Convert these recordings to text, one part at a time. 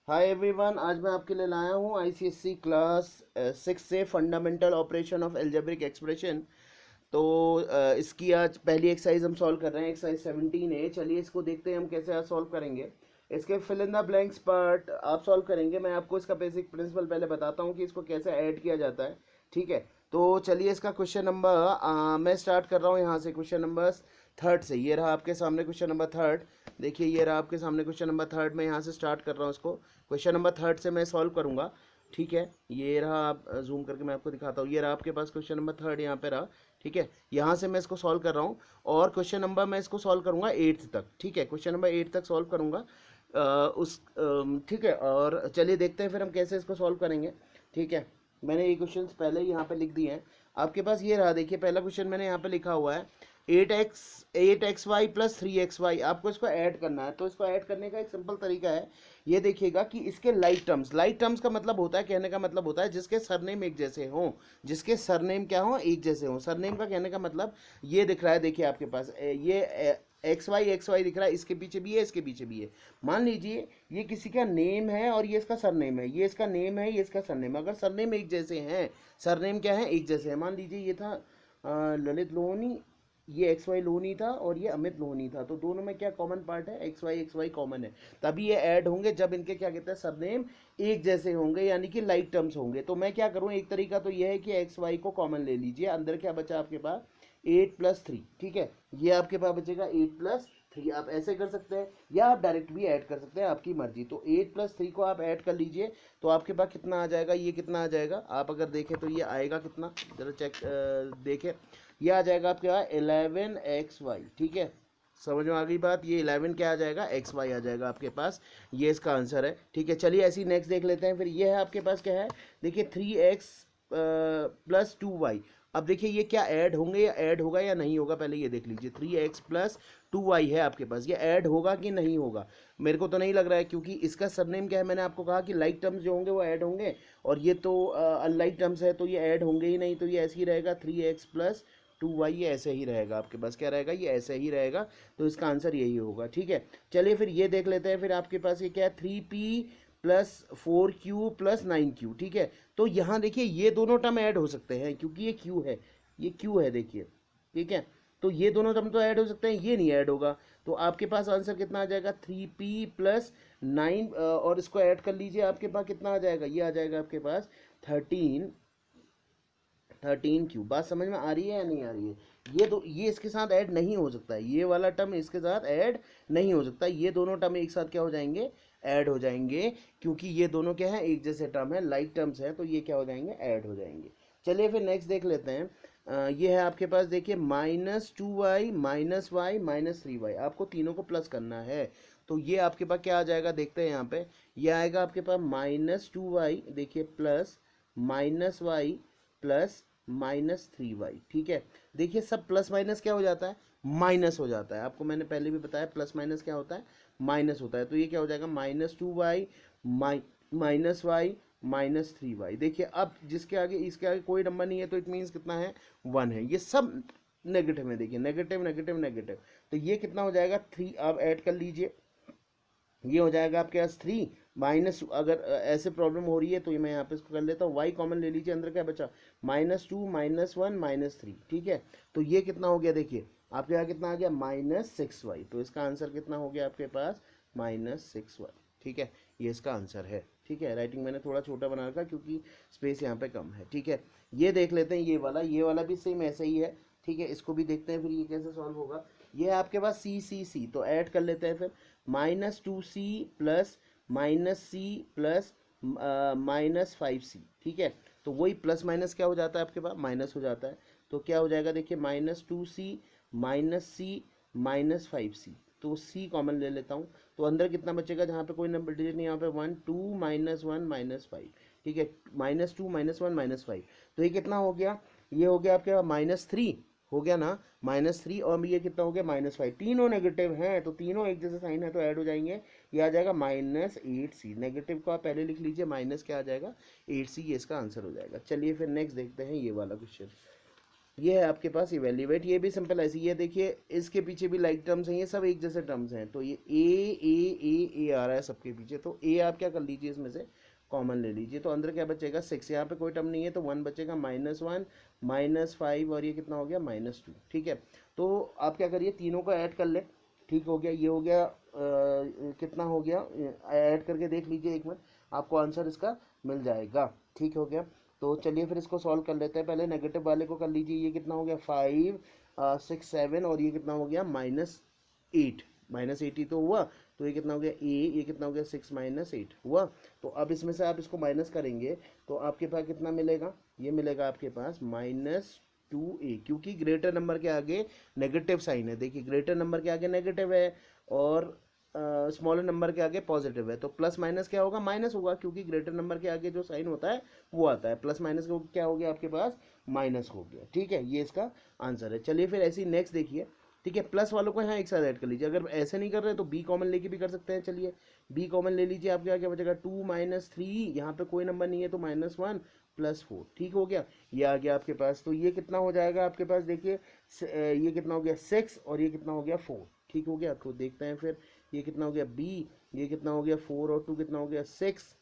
Hi everyone, आज मैं आपके लिए लाया हूँ आईसीएससी क्लास 6 से fundamental operation of algebraic expression. तो इसकी आज पहली एक्सरसाइज हम सॉल्व कर रहे हैं। एक्सरसाइज 17 है। चलिए इसको देखते हैं हम कैसे आज सॉल्व करेंगे। इसके fill in the blanks part आप सॉल्व करेंगे। मैं आपको इसका बेसिक प्रिंसिपल पहले बताता हूँ कि इसको कैसे ऐड किया जाता है। ठीक है, तो चलिए इसका क्वेश्चन नंबर मैं स्टार्ट कर रहा हूँ यहाँ से, क्वेश्चन नंबर थर्ड से। ये रहा आपके सामने क्वेश्चन नंबर थर्ड। देखिए ये रहा आपके सामने क्वेश्चन नंबर थर्ड। मैं यहाँ से स्टार्ट कर रहा हूँ इसको। क्वेश्चन नंबर थर्ड से मैं सॉल्व करूँगा। ठीक है, ये रहा। आप जूम करके मैं आपको दिखाता हूँ। ये रहा आपके पास क्वेश्चन नंबर थर्ड, यहाँ पे रहा। ठीक है, यहाँ से मैं इसको सॉल्व कर रहा हूँ और क्वेश्चन नंबर मैं इसको सॉल्व करूँगा एट्थ तक। ठीक है, क्वेश्चन नंबर 8 तक सॉल्व करूँगा। ठीक है, और चलिए देखते हैं फिर हम कैसे इसको सॉल्व करेंगे। ठीक है, मैंने ये क्वेश्चन पहले ही यहाँ पे लिख दिए हैं आपके पास। ये रहा, देखिए पहला क्वेश्चन मैंने यहाँ पे लिखा हुआ है 8x वाई प्लस 3xy। आपको इसको ऐड करना है। तो इसको ऐड करने का एक सिंपल तरीका है। ये देखिएगा कि इसके लाइक टर्म्स का मतलब होता है, कहने का मतलब होता है जिसके सरनेम एक जैसे हों। जिसके सरनेम क्या हो, एक जैसे हों। सरनेम का कहने का मतलब ये दिख रहा है, देखिए आपके पास ये एक्स वाई दिख रहा है। इसके पीछे भी है, इसके पीछे भी है। मान लीजिए ये किसी का नेम है और ये इसका सरनेम है। ये इसका नेम है, ये इसका सरनेम। अगर सरनेम एक जैसे हैं, सरनेम क्या है, एक जैसे हैं। मान लीजिए ये था ललित लोहनी, ये एक्स वाई लोहनी था और ये अमित लोहनी था। तो दोनों में क्या कॉमन पार्ट है, एक्स वाई कॉमन है। तभी ये ऐड होंगे जब इनके क्या कहते हैं, सरनेम एक जैसे होंगे, यानी कि लाइक टर्म्स होंगे। तो मैं क्या करूँ, एक तरीका तो ये है कि एक्स वाई को कॉमन ले लीजिए। अंदर क्या बचा आपके पास, 8+3। ठीक है, ये आपके पास बचेगा 8+3। आप ऐसे कर सकते हैं या आप डायरेक्ट भी ऐड कर सकते हैं, आपकी मर्जी। तो 8+3 को आप ऐड कर लीजिए। तो आपके पास कितना आ जाएगा, ये कितना आ जाएगा, आप अगर देखें तो ये आएगा कितना, जरा चेक देखें। ये आ जाएगा आपके पास 11xy। ठीक है, समझ में आ गई बात। ये 11 क्या आ जाएगा, एक्स वाई आ जाएगा आपके पास। ये इसका आंसर है। ठीक है, चलिए ऐसी नेक्स्ट देख लेते हैं। फिर ये है आपके पास क्या है, देखिए 3x+2y। अब देखिए ये क्या ऐड होंगे, या ऐड होगा या नहीं होगा, पहले ये देख लीजिए। 3x+2y है आपके पास, ये ऐड होगा कि नहीं होगा। मेरे को तो नहीं लग रहा है, क्योंकि इसका सरनेम क्या है, मैंने आपको कहा कि लाइक टर्म्स जो होंगे वो ऐड होंगे, और ये तो अनलाइक टर्म्स है, तो ये ऐड होंगे ही नहीं। तो ये ऐसे ही रहेगा, 3x+2y। ये ऐसे ही रहेगा आपके पास, क्या रहेगा, ये ऐसे ही रहेगा। तो इसका आंसर यही होगा। ठीक है, चलिए फिर ये देख लेते हैं। फिर आपके पास ये क्या है, 3p+4q+9q। ठीक है, तो यहाँ देखिए ये दोनों टर्म ऐड हो सकते हैं, क्योंकि ये q है, ये q है, देखिए। ठीक है, तो ये दोनों टर्म तो ऐड हो सकते हैं, ये नहीं ऐड होगा। तो आपके पास आंसर कितना आ जाएगा, 3p+9, और इसको ऐड कर लीजिए। आपके पास कितना आ जाएगा, ये आ जाएगा आपके पास 13 क्यूब। बात समझ में आ रही है या नहीं आ रही है। ये इसके साथ ऐड नहीं हो सकता है, ये वाला टर्म इसके साथ ऐड नहीं हो सकता। ये दोनों टर्म एक साथ क्या हो जाएंगे, ऐड हो जाएंगे, क्योंकि ये दोनों क्या है, एक जैसे टर्म है, लाइक टर्म्स है। तो ये क्या हो जाएंगे, ऐड हो जाएंगे। चलिए फिर नेक्स्ट देख लेते हैं। ये है आपके पास, देखिए -2y -y -3y। आपको तीनों को प्लस करना है। तो ये आपके पास क्या आ जाएगा, देखते हैं यहाँ पे। ये आएगा आपके पास -2y, देखिए, प्लस -y प्लस -3y। ठीक है, देखिए सब प्लस माइनस क्या हो जाता है, माइनस हो जाता है। आपको मैंने पहले भी बताया प्लस माइनस क्या होता है, माइनस होता है। तो ये क्या हो जाएगा, -2y -y -3y। देखिए अब जिसके आगे इसके आगे कोई नंबर नहीं है, तो इट मीन्स कितना है, 1 है। ये सब नेगेटिव में, देखिए नेगेटिव नेगेटिव नेगेटिव। तो ये कितना हो जाएगा, 3। आप ऐड कर लीजिए, ये हो जाएगा आपके पास 3 माइनस। अगर ऐसे प्रॉब्लम हो रही है तो ये मैं यहाँ पे इसको कर लेता हूँ, y कॉमन ले लीजिए। अंदर क्या बचा, -2 -1 -3। ठीक है, तो ये कितना हो गया, देखिए आपके यहाँ कितना आ गया, -6y। तो इसका आंसर कितना हो गया आपके पास, -6y। ठीक है, ये इसका आंसर है। ठीक है, राइटिंग मैंने थोड़ा छोटा बना रखा क्योंकि स्पेस यहाँ पे कम है। ठीक है, ये देख लेते हैं, ये वाला भी सेम ऐसे ही है। ठीक है, इसको भी देखते हैं फिर ये कैसे सॉल्व होगा। ये है आपके पास सी, तो ऐड कर लेते हैं फिर। -2c plus -c plus -5c। ठीक है, तो वही प्लस माइनस क्या हो जाता है, आपके पास माइनस हो जाता है। तो क्या हो जाएगा, देखिए -2c -c -5c। तो c कॉमन ले लेता हूँ। तो अंदर कितना बचेगा, जहाँ पे कोई नंबर डिजिट नहीं, यहाँ पे 1 2 -1 -5। ठीक है, -2 -1 -5। तो ये कितना हो गया, ये हो गया आपके पास -3 हो गया ना, -3। और ये कितना हो गया, -5। तीनों नेगेटिव हैं, तो तीनों एक जैसे साइन है, तो ऐड हो जाएंगे। ये आ जाएगा -8c। नेगेटिव को आप पहले लिख लीजिए, माइनस क्या आ जाएगा, 8c। ये इसका आंसर हो जाएगा। चलिए फिर नेक्स्ट देखते हैं ये वाला क्वेश्चन। ये है आपके पास इवेल्युएट, ये भी सिंपल ऐसी, ये देखिए इसके पीछे भी लाइक टर्म्स हैं, ये सब एक जैसे टर्म्स हैं, तो ये ए आ रहा है सबके पीछे, तो ए आप क्या कर लीजिए इसमें से कॉमन ले लीजिए, तो अंदर क्या बचेगा 6, यहाँ पे कोई टर्म नहीं है तो 1 बचेगा, -1 -5 और ये कितना हो गया -2, ठीक है। तो आप क्या करिए तीनों को ऐड कर ले, ठीक हो गया, ये हो गया कितना हो गया, ऐड करके देख लीजिए एक मिनट, आपको आंसर इसका मिल जाएगा, ठीक हो गया। तो चलिए फिर इसको सॉल्व कर लेते हैं, पहले नेगेटिव वाले को कर लीजिए, ये कितना हो गया 5 6 7 और ये कितना हो गया -8, -8 ही तो हुआ, तो ये कितना हो गया ये कितना हो गया 6 -8 हुआ। तो अब इसमें से आप इसको माइनस करेंगे तो आपके पास कितना मिलेगा, ये मिलेगा आपके पास -2a, क्योंकि ग्रेटर नंबर के आगे नेगेटिव साइन है, देखिए ग्रेटर नंबर के आगे नेगेटिव है और स्मॉलर नंबर के आगे पॉजिटिव है, तो प्लस माइनस क्या होगा, माइनस होगा, क्योंकि ग्रेटर नंबर के आगे जो साइन होता है वो आता है, प्लस माइनस को क्या हो गया आपके पास माइनस हो गया, ठीक है, ये इसका आंसर है। चलिए फिर ऐसे ही नेक्स्ट देखिए, ठीक है, प्लस वालों को यहाँ एक साथ ऐड कर लीजिए, अगर ऐसे नहीं कर रहे तो बी कॉमन लेके भी कर सकते हैं, चलिए बी कॉमन ले लीजिए, आपके क्या बचेगा 2 -3, यहाँ पे कोई नंबर नहीं है तो -1 +4, ठीक हो गया, ये आ गया आपके पास, तो ये कितना हो जाएगा आपके पास, देखिए ये कितना हो गया 6 और ये कितना हो गया 4, ठीक हो गया। तो देखते हैं फिर ये कितना हो गया बी, ये कितना हो गया 4 और 2 कितना हो गया 6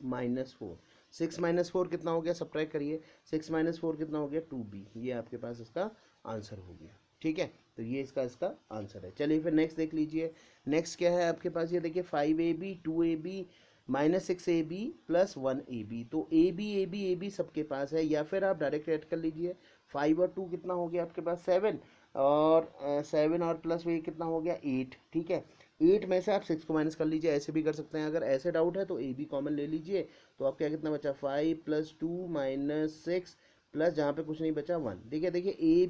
-4, 6 -4 कितना हो गया, सब्ट्रैक्ट करिए, 6 -4 कितना हो गया 2b, ये आपके पास इसका आंसर हो गया, ठीक है। तो ये इसका आंसर है। चलिए फिर नेक्स्ट देख लीजिए, नेक्स्ट क्या है आपके पास, ये देखिए 5ab 2ab -6ab +1ab, तो ab सबके पास है, या फिर आप डायरेक्ट ऐड कर लीजिए, 5 और 2 कितना हो गया आपके पास 7 और 7 और प्लस ये कितना हो गया 8, ठीक है। 8 में से आप 6 को माइनस कर लीजिए, ऐसे भी कर सकते हैं, अगर ऐसे डाउट है तो ए बी कॉमन ले लीजिए, तो आप क्या कितना बचा 5 + 2 -6 प्लस जहाँ पे कुछ नहीं बचा 1, ठीक है। देखिए ए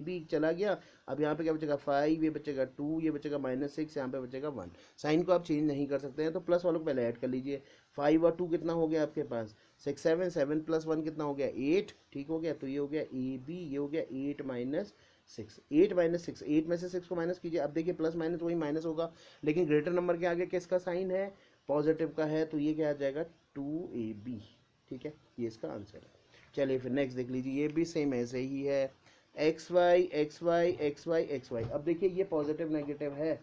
बी चला गया, अब यहाँ पे क्या बचेगा 5, ये बचेगा 2, ये बचेगा -6, यहाँ पे बचेगा 1, साइन को आप चेंज नहीं कर सकते हैं, तो प्लस वालों को पहले ऐड कर लीजिए, 5 और 2 कितना हो गया आपके पास 6 7 7 + 1 कितना हो गया 8, ठीक हो गया। तो ये हो गया ए बी, ये हो गया 8 -6, 8 -6, 8 में से 6 को माइनस कीजिए, अब देखिए प्लस माइनस वही माइनस होगा, लेकिन ग्रेटर नंबर के आगे किसका साइन है, पॉजिटिव का है, तो ये क्या आ जाएगा 2ab, ठीक है, ये इसका आंसर है। चलिए फिर नेक्स्ट देख लीजिए, ये भी सेम ऐसे ही है, X Y X Y X Y X Y, अब देखिए ये पॉजिटिव नेगेटिव है,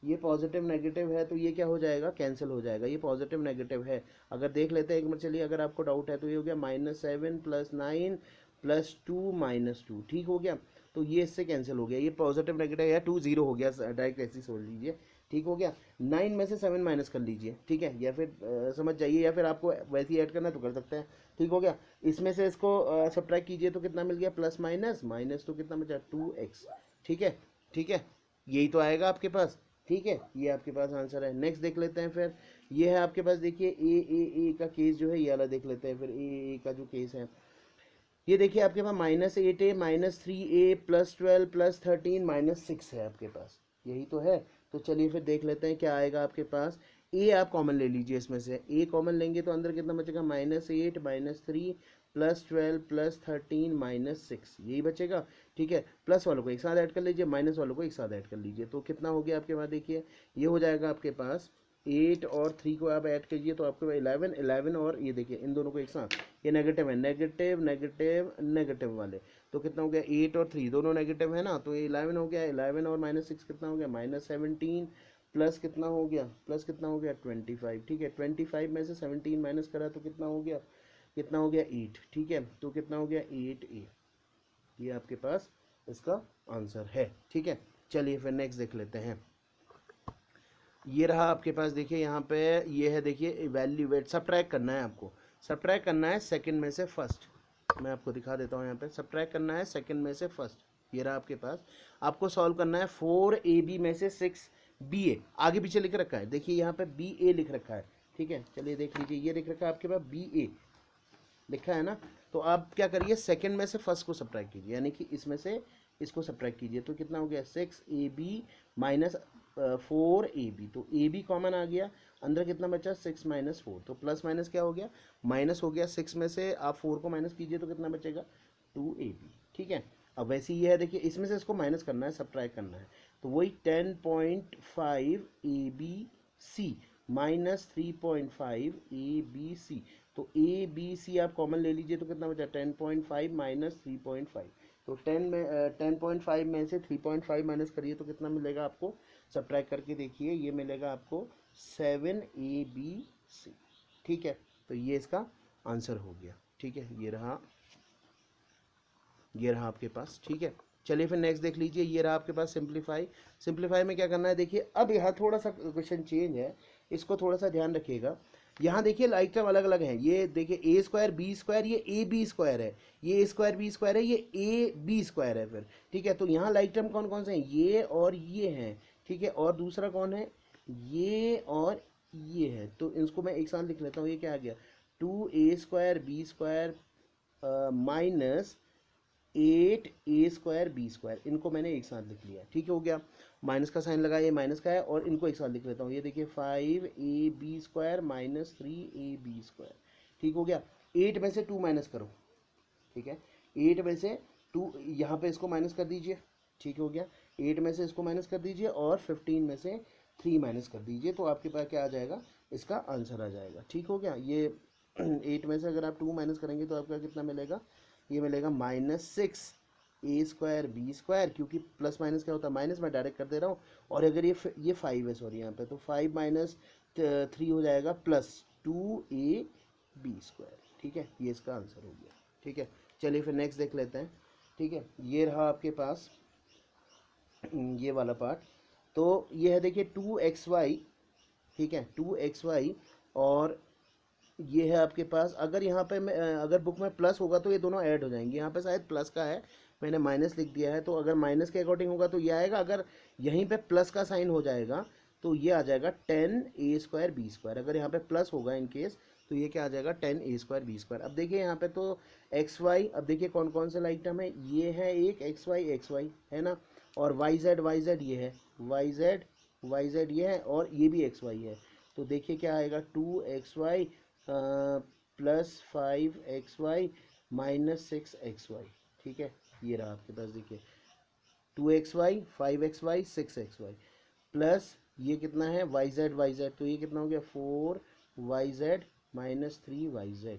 ये पॉजिटिव नेगेटिव है, तो ये क्या हो जाएगा कैंसिल हो जाएगा, ये पॉजिटिव नेगेटिव है, अगर देख लेते हैं एक मिनट, चलिए अगर आपको डाउट है तो ये हो गया -7 + 9 + 2 -2, ठीक हो गया, तो ये इससे कैंसिल हो गया, ये पॉजिटिव नेगेटिव या 2 0 हो गया, डायरेक्ट ऐसे ही सोच लीजिए, ठीक हो गया। 9 में से 7 माइनस कर लीजिए, ठीक है, या फिर समझ जाइए, या फिर आपको वैसे ही ऐड करना है तो कर सकते हैं, ठीक हो गया। इसमें से इसको सब्ट्रैक्ट कीजिए तो कितना मिल गया प्लस माइनस माइनस, तो कितना बचा 2x, ठीक है, ठीक है, यही तो आएगा आपके पास, ठीक है, ये आपके पास आंसर है। नेक्स्ट देख लेते हैं फिर, ये है आपके पास, देखिए ए का केस जो है ये वाला देख लेते हैं फिर, ए का जो केस है, ये देखिए आपके पास -8a -3a +12 +13 -6 है आपके पास, यही तो है। तो चलिए फिर देख लेते हैं क्या आएगा आपके पास, ए आप कॉमन ले लीजिए, इसमें से ए कॉमन लेंगे तो अंदर कितना बचेगा -8 -3 +12 +13 -6, यही बचेगा, ठीक है। प्लस वालों को एक साथ ऐड कर लीजिए, माइनस वालों को एक साथ ऐड कर लीजिए, तो कितना हो गया आपके पास, देखिए ये हो जाएगा आपके पास 8 और 3 को आप ऐड कीजिए तो आपके पास 11 11 और ये देखिए इन दोनों को एक साथ, ये नेगेटिव है, नेगेटिव नेगेटिव नेगेटिव वाले, तो कितना हो गया 8 और 3 दोनों नेगेटिव है ना, तो ये 11 हो गया, 11 और -6 कितना हो गया -17 प्लस कितना हो गया, प्लस कितना हो गया 25, ठीक है, 25 में से 17 माइनस करा तो कितना हो गया, कितना हो गया 8, ठीक है, तो कितना हो गया 8a, ये आपके पास इसका आंसर है, ठीक है। चलिए फिर नेक्स्ट देख लेते हैं, ये रहा आपके पास, देखिए यहाँ पे ये है, देखिए इवैल्यूएट, सब्ट्रैक्ट करना है आपको, सब्ट्रैक्ट करना है सेकंड में से फर्स्ट, मैं आपको दिखा देता हूँ यहाँ पे, सब्ट्रैक्ट करना है सेकंड में से फर्स्ट, ये रहा आपके पास, आपको सॉल्व करना है 4ab में से 6ba, आगे पीछे लिख रखा है, देखिए यहाँ पे ba लिख रखा है, ठीक है, चलिए देख लीजिए, ये लिख रखा है आपके पास ba लिखा है ना, तो आप क्या करिए सेकंड में से फर्स्ट को सब्ट्रैक्ट कीजिए, यानी कि इसमें से इसको सब्ट्रैक्ट कीजिए, तो कितना हो गया 6ab -4ab, तो ab कॉमन आ गया, अंदर कितना बचा 6 -4, तो प्लस माइनस क्या हो गया माइनस हो गया, 6 में से आप 4 को माइनस कीजिए तो कितना बचेगा 2ab, ठीक है। अब वैसे ही है, देखिए इसमें से इसको माइनस करना है, सब्ट्रैक्ट करना है, तो वही 10.5 abc -3.5 abc, तो ए बी सी आप कॉमन ले लीजिए तो कितना बचा 10.5 माइनस 3.5। तो 10.5 में से 3.5 माइनस करिए तो कितना मिलेगा आपको, सब्ट्रैक्ट करके देखिए, ये मिलेगा आपको 7ABC। ठीक है, तो ये इसका आंसर हो गया। ठीक है, ये रहा आपके पास। ठीक है, चलिए फिर नेक्स्ट देख लीजिए, ये रहा आपके पास सिंप्लीफाई। सिंप्लीफाई में क्या करना है, देखिए अब यहाँ थोड़ा सा क्वेश्चन चेंज है, इसको थोड़ा सा ध्यान रखिएगा। यहाँ देखिए लाइक टर्म अलग अलग है, ये देखिए ए स्क्वायर बी स्क्वायर, ये ए बी स्क्वायर है, ये ए स्क्वायर बी स्क्वायर है, ये ए बी स्क्वायर है फिर। ठीक है, तो यहाँ लाइक टर्म कौन कौन से हैं, ये और ये हैं। ठीक है, और दूसरा कौन है, ये और ये है। तो इसको मैं एक साथ लिख लेता हूँ, ये क्या आ गया 2a² b² minus 8a² b², इनको मैंने एक साथ लिख लिया। ठीक हो गया, माइनस का साइन लगा, ये माइनस का है, और इनको एक साथ लिख लेता हूँ, ये देखिए 5ab² माइनस 3ab²। ठीक हो गया, 8 में से 2 माइनस करो। ठीक है, 8 में से 2 यहाँ पे इसको माइनस कर दीजिए। ठीक हो गया, 8 में से इसको माइनस कर दीजिए और 15 में से 3 माइनस कर दीजिए, तो आपके पास क्या आ जाएगा, इसका आंसर आ जाएगा। ठीक हो गया, ये 8 में से अगर आप 2 माइनस करेंगे तो आपका कितना मिलेगा, ये मिलेगा -6a² b², क्योंकि प्लस माइनस क्या होता है माइनस, मैं डायरेक्ट कर दे रहा हूँ। और अगर ये 5 है, सॉरी यहाँ पे, तो 5 माइनस 3 हो जाएगा +2ab²। ठीक है, ये इसका आंसर हो गया। ठीक है, चलिए फिर नेक्स्ट देख लेते हैं। ठीक है, ये रहा आपके पास ये वाला पार्ट। तो ये है देखिए 2xy। ठीक है, 2xy, और ये है आपके पास, अगर यहाँ पे अगर बुक में प्लस होगा तो ये दोनों ऐड हो जाएंगे, यहाँ पे शायद प्लस का है, मैंने माइनस लिख दिया है, तो अगर माइनस के अकॉर्डिंग होगा तो ये आएगा, अगर यहीं पे प्लस का साइन हो जाएगा तो ये आ जाएगा 10a² b²। अगर यहाँ पे प्लस होगा इन केस तो ये क्या आ जाएगा 10a² b²। अब देखिए यहाँ पे तो xy, अब देखिए कौन कौन से लाइक टर्म है, ये है एक xy है ना, और yz ये है, yz ये है, और ये भी xy है। तो देखिए क्या आएगा 2xy plus 5xy minus 6xy। ठीक है, ये रहा आपके पास, देखिए 2xy 5xy 6xy प्लस ये कितना है yz, तो ये कितना हो गया 4yz माइनस 3yz।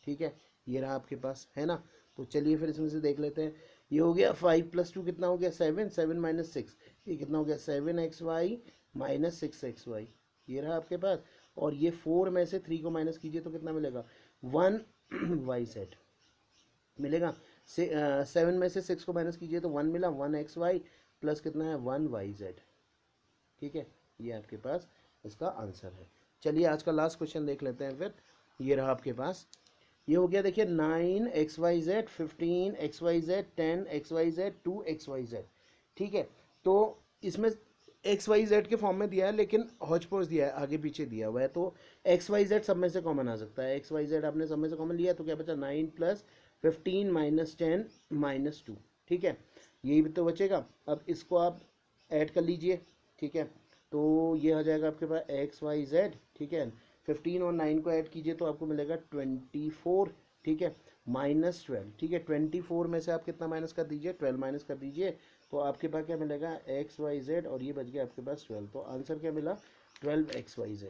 ठीक है, ये रहा आपके पास, है ना। तो चलिए फिर इसमें से देख लेते हैं, ये हो गया 5 + 2 कितना हो गया 7, 7 माइनस 6, ये कितना हो गया 7xy माइनस 6xy, ये रहा आपके पास। और ये 4 में से 3 को माइनस कीजिए तो कितना मिलेगा 1yz मिलेगा। 7 में से 6 को माइनस कीजिए तो 1 मिला, 1xy प्लस कितना है 1yz। ठीक है, ये आपके पास इसका आंसर है। चलिए आज का लास्ट क्वेश्चन देख लेते हैं फिर, ये रहा आपके पास, ये हो गया देखिए 9xyz 15xyz 10xyz 2xyz। ठीक है, तो इसमें XYZ के फॉर्म में दिया है, लेकिन हौच पौच दिया है, आगे पीछे दिया हुआ है, तो XYZ सब में से कॉमन आ सकता है। XYZ आपने सब में से कॉमन लिया तो क्या बचा 9 + 15 - 10 - 2। ठीक है, यही भी तो बचेगा। अब इसको आप ऐड कर लीजिए। ठीक है, तो ये आ जाएगा आपके पास XYZ। ठीक है, 15 और 9 को ऐड कीजिए तो आपको मिलेगा 24। ठीक है, -12। ठीक है, 24 में से आप कितना माइनस कर दीजिए 12 माइनस कर दीजिए, तो आपके पास क्या मिलेगा XYZ, और ये बच गया आपके पास 12। तो आंसर क्या मिला 12xyz।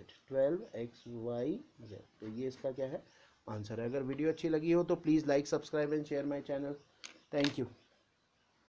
तो ये इसका क्या है आंसर है। अगर वीडियो अच्छी लगी हो तो please like subscribe and share my channel. Thank you.